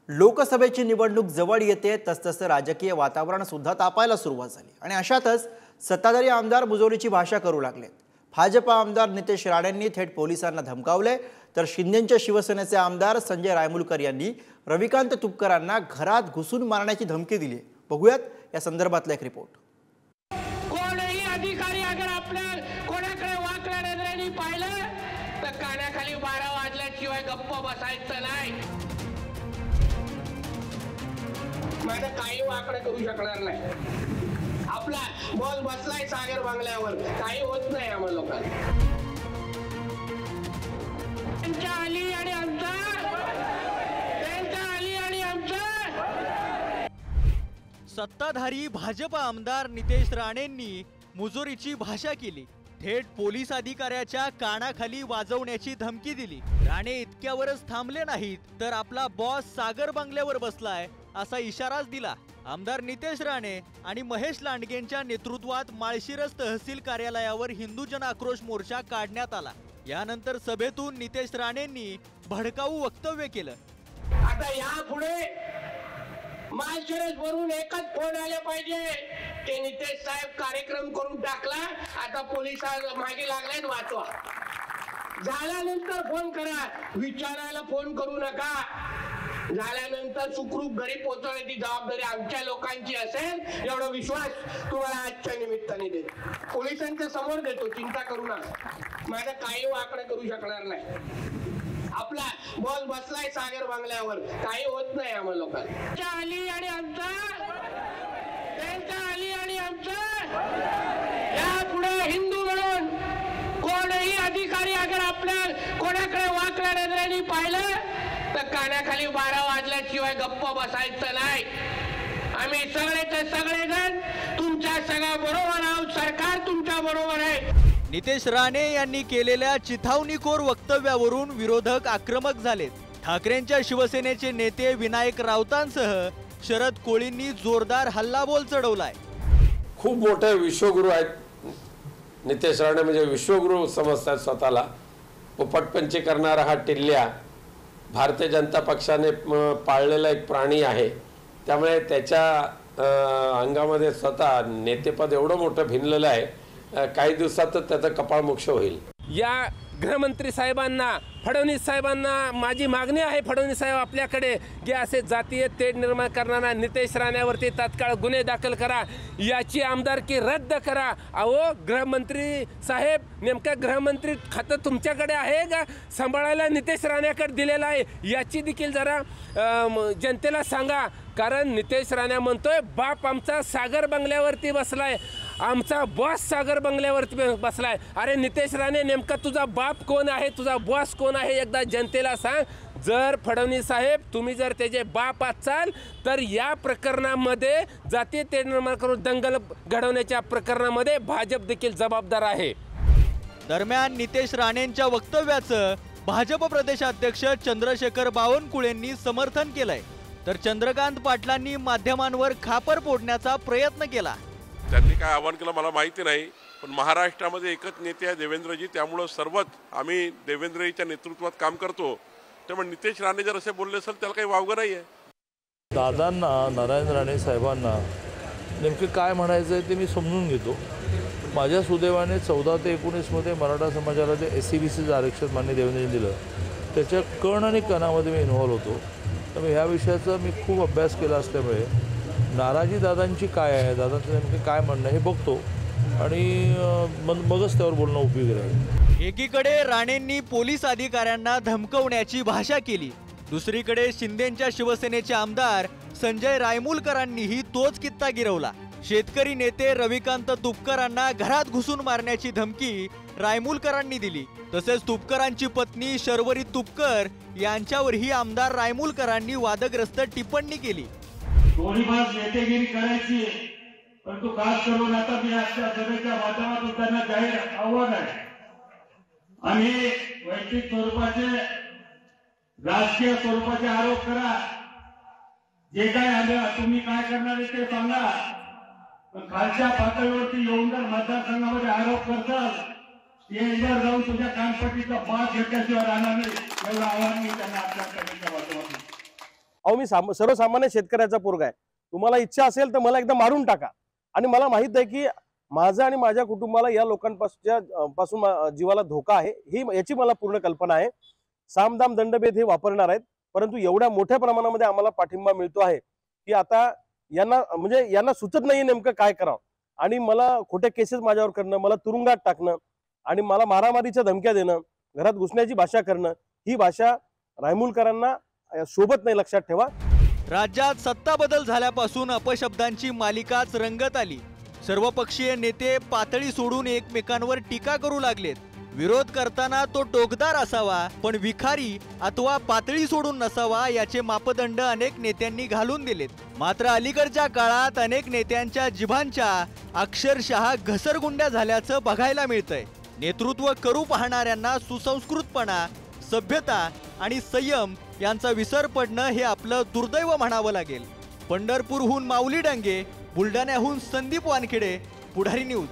लोकसभेची निवडणूक जवळ येते तसतसे राजकीय वातावरण सुद्धा तापायला सुरुवात झाली आणि अशातच सत्ताधारी आमदार मुजोरीची भाषा करू लागलेत। भाजप आमदार नितेश राणेंनी थेट पोलिसांना धमकावले, तर शिंदेच्या शिवसेनेचे आमदार संजय रायमुलकर यांनी रविकांत तुपकरांना घरात घुसून मारण्याची धमकी दिली। बघूयात या संदर्भातला एक रिपोर्ट। कोणीही अधिकारी अगर आपल्या कोणाकडे वाकड्या नजरेने पाहिलं तर कानाखाली 12 वाजल्याशिवाय गप्प बसायचं नाही। माझं काही वाकडं करू शकणार नाही। आपला बॉल बसलाय सागर बांगल्यावर, काही होत नाही आम्हाला लोकांना। त्यांच्या आली आणि आमचा, त्यांच्या आली आणि आमचा। सत्ताधारी भाजप आमदार नितेश राणेंनी मुजोरीची भाषा केली, थेट पोलीस अधिकाऱ्याच्या कानाखाली वाजवण्याची धमकी दिली। राणे इतक्यावरच थांबले नाहीत, तर आपला बॉस सागर बंगल्यावर बसलाय असा इशाराच दिला। आमदार नितेश राणे आणि महेश लांडगेंच्या नेतृत्वात माळशिरस तहसील कार्यालयावर हिंदू जन आक्रोश मोर्चा काढण्यात आला। यानंतर सभेतून नितेश राणेंनी भडकाऊ वक्तव्य केलं। आता यापुढे माळशिरस वरून एकच फोन आले पाहिजे की नितेश साहेब कार्यक्रम करून टाकला, आता पोलिसांना मागे लागलेत वाचवा। झाल्यानंतर फोन करा, विचारायला फोन करू नका। झाल्यानंतर सुखरूप घरी पोहोचवण्याची जबाबदारी आमच्या लोकांची असेल, एवढा विश्वास तुम्हाला आजच्या निमित्ताने देतो। पोलिसांच्या समोर देतो, चिंता करू नका। माझं काही वाकडं करू शकणार नाही। आपला बॉल बसलाय सागर बांगल्यावर, काही होत नाही आम्हाला लोकांना। आली आणि आमचा, त्यांच्या आली आणि आमचा। यापुढे हिंदू म्हणून कोणीही अधिकारी अगर आपल्या कोणाकडे वाकड्या नजरेने पाहिलं तर कानाखाली 12 वाजल्याशिवाय गप्प बसायचं नाही। आम्ही सगळेचे सगळेजण तुमच्या सगळ्या बरोबर आहोत, सरकार तुमच्या बरोबर आहे। नितेश राणे यांनी केलेल्या चिथावणीखोर वक्तव्यावरून विरोधक आक्रमक झालेत। ठाकरेंच्या शिवसेनेचे नेते विनायक राऊतांसह शरद कोळींनी जोरदार हल्लाबोल चढवलाय। खूप मोठे विश्वगुरू आहेत नितेश राणे, म्हणजे विश्वगुरू समजतात स्वतःला। पोपटपंची करणारा हा टिल्ल्या भारतीय जनता पक्षाने पाळलेला एक प्राणी आहे, त्यामुळे त्याच्या अंगामध्ये स्वतः नेतेपद एवढं मोठं भिनलेलं आहे, काही दिवसातच त्याचं कपाळ मोक्ष होईल। या गृहमंत्री साहेबांना, फडणवीस साहेबांना माझी मागणी आहे, फडणवीस साहेब आपल्याकडे की असे जातीय तेढ निर्माण करणारा नितेश राणेवरती तात्काळ गुन्हे दाखल करा, याची आमदारकी रद्द करा। अहो गृहमंत्री साहेब, नेमकं गृहमंत्री खातं तुमच्याकडे आहे का? सांभाळायला नितेश राणेकडे दिलेलं आहे, याची देखील जरा जनतेला सांगा। कारण नितेश राणे म्हणतोय बाप आमचा सागर बंगल्यावरती बसलाय, आमचा बॉस सागर बंगल्यावरती बसलाय। अरे नितेश राणे, नेमका तुझा बाप कोण आहे, तुझा बॉस कोण आहे, एकदा जनतेला सांग। जर फडणवीस साहेब तुम्ही जर त्याचे बाप असाल तर या प्रकरणामध्ये जातीय तेढ निर्माण करून दंगल घडवण्याच्या प्रकरणामध्ये भाजप देखील जबाबदार आहे। दरम्यान नितेश राणेंच्या वक्तव्याचं भाजप प्रदेशाध्यक्ष चंद्रशेखर बावनकुळेंनी समर्थन केलंय, तर चंद्रकांत पाटलांनी माध्यमांवर खापर फोडण्याचा प्रयत्न केला। त्यांनी काय आवाहन केलं मला माहिती नाही, पण महाराष्ट्रामध्ये एकच नेते आहे देवेंद्रजी, त्यामुळे सर्वच आम्ही देवेंद्रजीच्या नेतृत्वात काम करतो। त्यामुळे नितेश राणे जर असे बोलले असेल त्याला काही वावगं नाही आहे। दादांना, नारायण राणे साहेबांना नेमके काय म्हणायचं आहे ते मी समजून घेतो। माझ्या सुदैवाने 14 ते 19 मराठा समाजाला जे SC-BCचं आरक्षण मान्य देवेंद्रजींनी दिलं, त्याच्या कण आणि कणामध्ये मी इन्व्हॉल्व होतो। त्यामुळे ह्या विषयाचा मी खूप अभ्यास केला असल्यामुळे नाराजी दादांची काय आहे, दादांचं नेमकं काय म्हणणं हे बघतो आणि मगच त्यावर बोलणं उपयोगी राहील। एकीकडे राणेंनी पोलीस अधिकाऱ्यांना धमकवण्याची भाषा केली, दुसरीकडे शिंदेच्या शिवसेनेचे आमदार संजय रायमुलकरांनीही तोच कित्ता गिरवला। शेतकरी नेते रविकांत तुपकरांना घरात घुसून मारण्याची धमकी रायमुलकरांनी दिली, तसेच तुपकरांची पत्नी शर्वरी तुपकर यांच्यावरही आमदार रायमुलकरांनी वादग्रस्त टिप्पणी केली। गोळीबार नेतेगिरी करायची, परंतु खास करून आता मी आजच्या सभेच्या माध्यमातून त्यांना जाहीर आव्हान आहे, आणि वैयक्तिक स्वरूपाचे, राजकीय स्वरूपाचे आरोप करा, जे काय आलं तुम्ही काय करणार ते सांगा, पण खालच्या पातळीवरती येऊन जर मतदारसंघामध्ये आरोप करताल, एकदा जाऊन तुझ्या कानपट्टीचा बाज घेतल्याशिवाय राहणार नाही, एवढं आव्हान मी त्यांना आपल्या सभेच्या माध्यमातून अहो मी सर्वसामान्य शेतकऱ्याचा पोरगा आहे, तुम्हाला इच्छा असेल तर मला एकदा मारून टाका. आणि मला माहित आहे की माझं आणि माझ्या कुटुंबाला या लोकांपासून जीवाला धोका आहे, ही याची मला पूर्ण कल्पना आहे. सामदाम दंडभेद हे वापरणार आहेत, परंतु एवढ्या मोठ्या प्रमाणामध्ये आम्हाला पाठिंबा मिळतो आहे की आता यांना सुचत नाहीये नेमकं काय करावं. आणि मला खोटे केसेस माझ्यावर करणं, मला तुरुंगात टाकणं आणि मला मारामारीच्या धमक्या देणं, घरात घुसण्याची भाषा करणं, ही भाषा रायमुलकरांना शोभत नाही, लक्षात ठेवा. राज्यात सत्ता बदल झाल्यापासून अपशब्दांची मालिकाच रंगत आली. सर्वपक्षीय नेते पातळी सोडून एकमेकांवर टीका करू लागलेत. विरोध करताना तो टोकदार असावा, पण विखारी अथवा पातळी सोडून नसावा याचे मापदंड अनेक नेत्यांनी घालून दिलेत. मात्र अलीकडच्या काळात अनेक नेत्यांच्या जिभांच्या अक्षरशः घसरगुंड्या झाल्याचं बघायला मिळतंय. नेतृत्व करू पाहणाऱ्यांना सुसंस्कृतपणा, सभ्यता आणि संयम यांचा विसर पडणं हे आपलं दुर्दैव म्हणावं लागेल. पंढरपूरहून माऊली डांगे, बुलढाण्याहून संदीप वानखेडे, पुढारी न्यूज.